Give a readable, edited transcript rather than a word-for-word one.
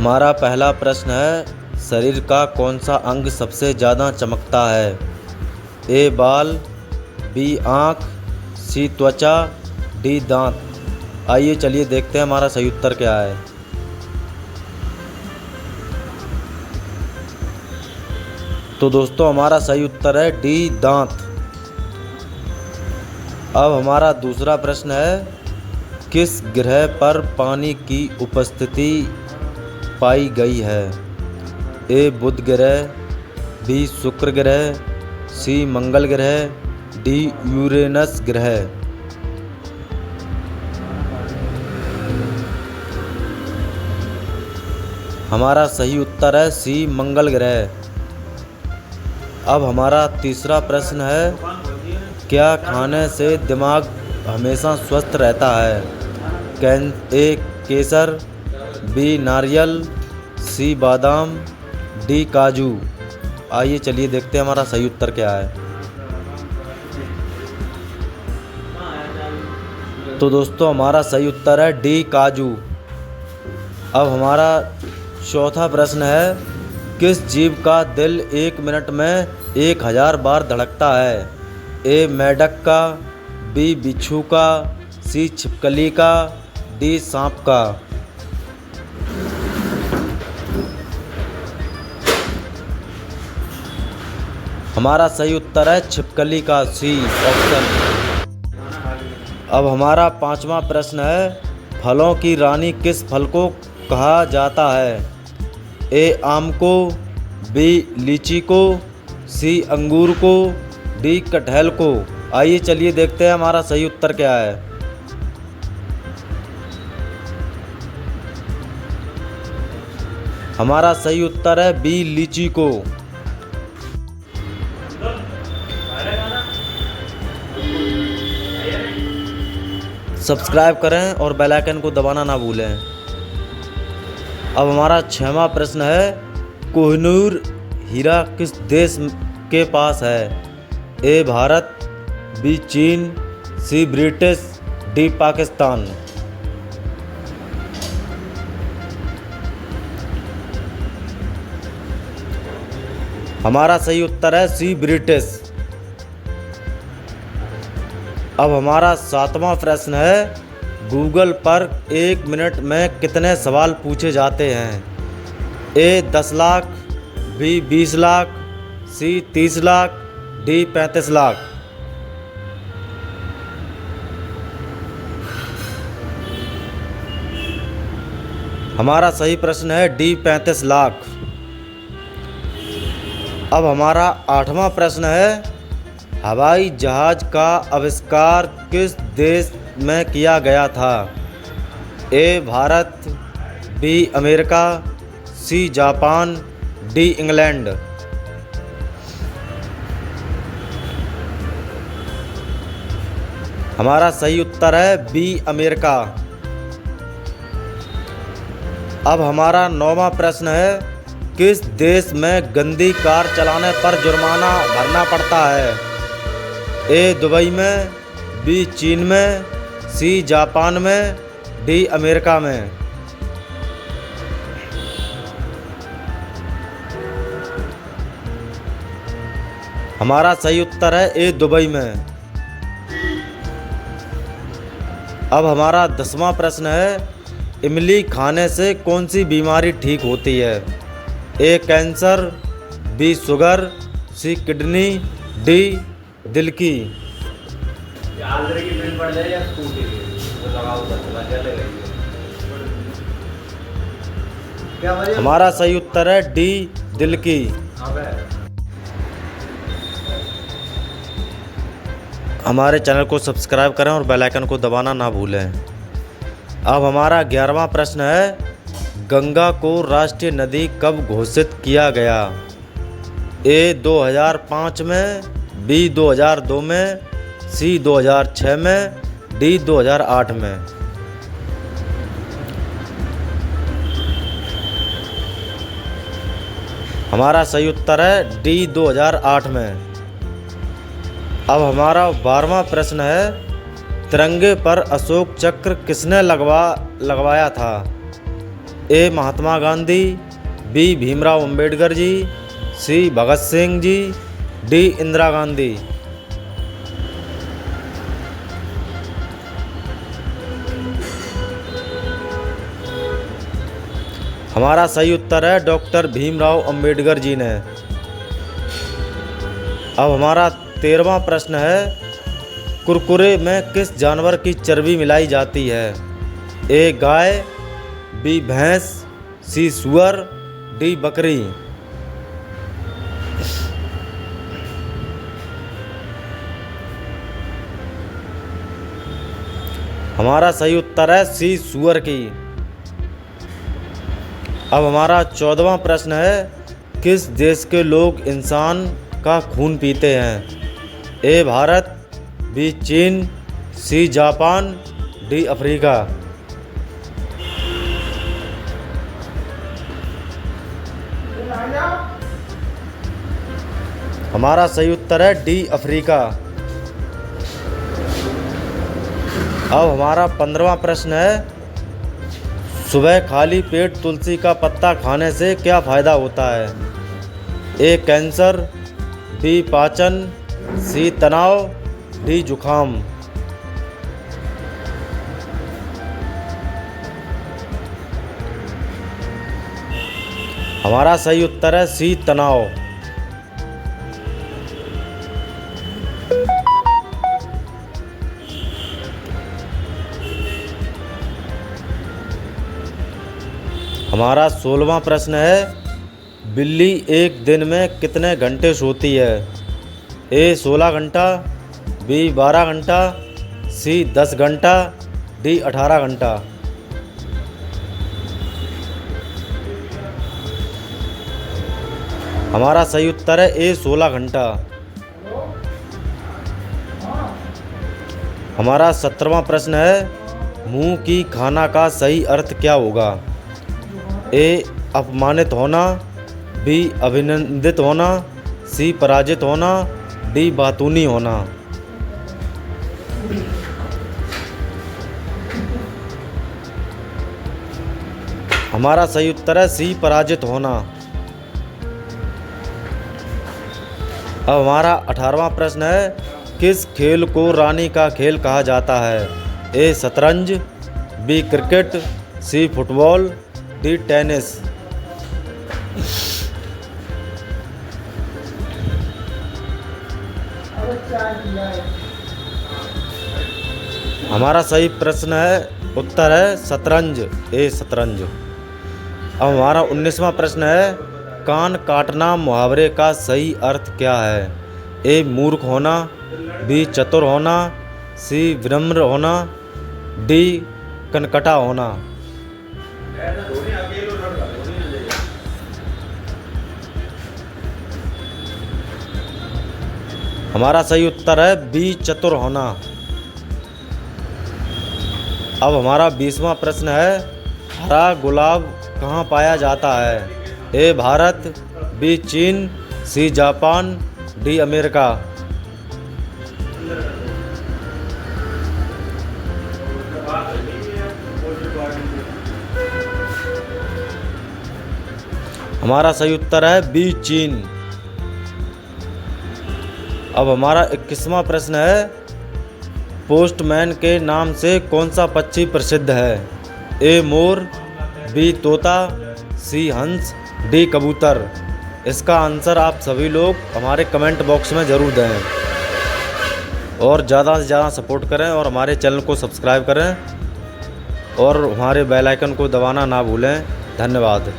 हमारा पहला प्रश्न है, शरीर का कौन सा अंग सबसे ज़्यादा चमकता है? ए बाल, बी आँख, सी त्वचा, डी दांत। आइए चलिए देखते हैं हमारा सही उत्तर क्या है। तो दोस्तों हमारा सही उत्तर है डी दांत। अब हमारा दूसरा प्रश्न है, किस ग्रह पर पानी की उपस्थिति पाई गई है? ए बुध ग्रह, बी शुक्र ग्रह, सी मंगल ग्रह, डी यूरेनस ग्रह। हमारा सही उत्तर है सी मंगल ग्रह। अब हमारा तीसरा प्रश्न है, क्या खाने से दिमाग हमेशा स्वस्थ रहता है? ए केसर, बी नारियल, सी बादाम, डी काजू। आइए चलिए देखते हैं हमारा सही उत्तर क्या है। तो दोस्तों हमारा सही उत्तर है डी काजू। अब हमारा चौथा प्रश्न है, किस जीव का दिल 1 मिनट में 1000 बार धड़कता है? ए मेंढक का, बी बिच्छू का, सी छिपकली का, डी सांप का। हमारा सही उत्तर है छिपकली का, सी ऑप्शन। अब हमारा पांचवा प्रश्न है, फलों की रानी किस फल को कहा जाता है? ए आम को, बी लीची को, सी अंगूर को, डी कटहल को। आइए चलिए देखते हैं हमारा सही उत्तर क्या है। हमारा सही उत्तर है बी लीची को। सब्सक्राइब करें और बेल आइकन को दबाना ना भूलें। अब हमारा 6वां प्रश्न है, कोहिनूर हीरा किस देश के पास है? ए भारत, बी चीन, सी ब्रिटिश, डी पाकिस्तान। हमारा सही उत्तर है सी ब्रिटिश। अब हमारा 7वां प्रश्न है, गूगल पर 1 मिनट में कितने सवाल पूछे जाते हैं? ए 10 लाख, बी 20 लाख, सी 30 लाख, डी 35 लाख। हमारा सही प्रश्न है डी 35 लाख। अब हमारा 8वां प्रश्न है, हवाई जहाज का आविष्कार किस देश में किया गया था? A Bharat, B America, C Japan, D England. हमारा सही उत्तर है बी अमेरिका। अब हमारा 9वां प्रश्न है, किस देश में गंदी कार चलाने पर जुर्माना भरना पड़ता है? ए दुबई में, बी चीन में, सी जापान में, डी अमेरिका में। हमारा सही उत्तर है ए दुबई में। अब हमारा 10वां प्रश्न है, इमली खाने से कौन सी बीमारी ठीक होती है? A cancer, B sugar, C kidney, D दिल की। हमारा सही उत्तर है डी दिल की। हमारे चैनल को सब्सक्राइब करें और बेल आइकन को दबाना ना भूलें। अब हमारा 11वां प्रश्न है, गंगा को राष्ट्रीय नदी कब घोषित किया गया? ए 2005 में, बी 2002 में, सी 2006 में, डी 2008 में। हमारा सही उत्तर है डी 2008 में। अब हमारा 12वां प्रश्न है, तिरंगे पर अशोक चक्र किसने लगवाया था? ए महात्मा गांधी, बी भीमराव अंबेडकर जी, सी भगत सिंह जी, डी इंदिरा गांधी। हमारा सही उत्तर है डॉक्टर भीमराव अंबेडकर जी ने। अब हमारा 13वां प्रश्न है, कुरकुरे में किस जानवर की चर्बी मिलाई जाती है? ए गाय, बी भैंस, सी सुअर, डी बकरी। हमारा सही उत्तर है सी सुअर की। अब हमारा 14वां प्रश्न है, किस देश के लोग इंसान का खून पीते हैं? ए भारत, बी चीन, सी जापान, डी अफ्रीका। हमारा सही उत्तर है डी अफ्रीका। अब हमारा 15वां प्रश्न है, सुबह खाली पेट तुलसी का पत्ता खाने से क्या फ़ायदा होता है? ए कैंसर, बी पाचन, सी तनाव, डी जुखाम। हमारा सही उत्तर है सी तनाव। हमारा 16वां प्रश्न है, बिल्ली एक दिन में कितने घंटे सोती है? ए 16 घंटा, बी 12 घंटा, सी 10 घंटा, डी 18 घंटा। हमारा सही उत्तर है ए 16 घंटा। हमारा 17वां प्रश्न है, मुंह की खाना का सही अर्थ क्या होगा? ए अपमानित होना, बी अभिनंदित होना, सी पराजित होना, डी बातूनी होना। हमारा सही उत्तर है सी पराजित होना। अब हमारा 18वां प्रश्न है, किस खेल को रानी का खेल कहा जाता है? ए शतरंज, B cricket, C football, D tennis. हमारा सही प्रश्न है उत्तर है शतरंज, ए शतरंज। अब हमारा 19वां प्रश्न है, कान काटना मुहावरे का सही अर्थ क्या है? ए मूर्ख होना, बी चतुर होना, सी विनम्र होना, डी कनकटा होना। हमारा सही उत्तर है बी चतुर होना। अब हमारा 20वां प्रश्न है, हरा गुलाब कहाँ पाया जाता है? ए भारत, बी चीन, सी जापान, डी अमेरिका। हमारा सही उत्तर है बी चीन। अब हमारा 21वां प्रश्न है, पोस्टमैन के नाम से कौन सा पक्षी प्रसिद्ध है? ए मोर, बी तोता, सी हंस, डी कबूतर। इसका आंसर आप सभी लोग हमारे कमेंट बॉक्स में ज़रूर दें और ज़्यादा से ज़्यादा सपोर्ट करें और हमारे चैनल को सब्सक्राइब करें और हमारे बेल आइकन को दबाना ना भूलें। धन्यवाद।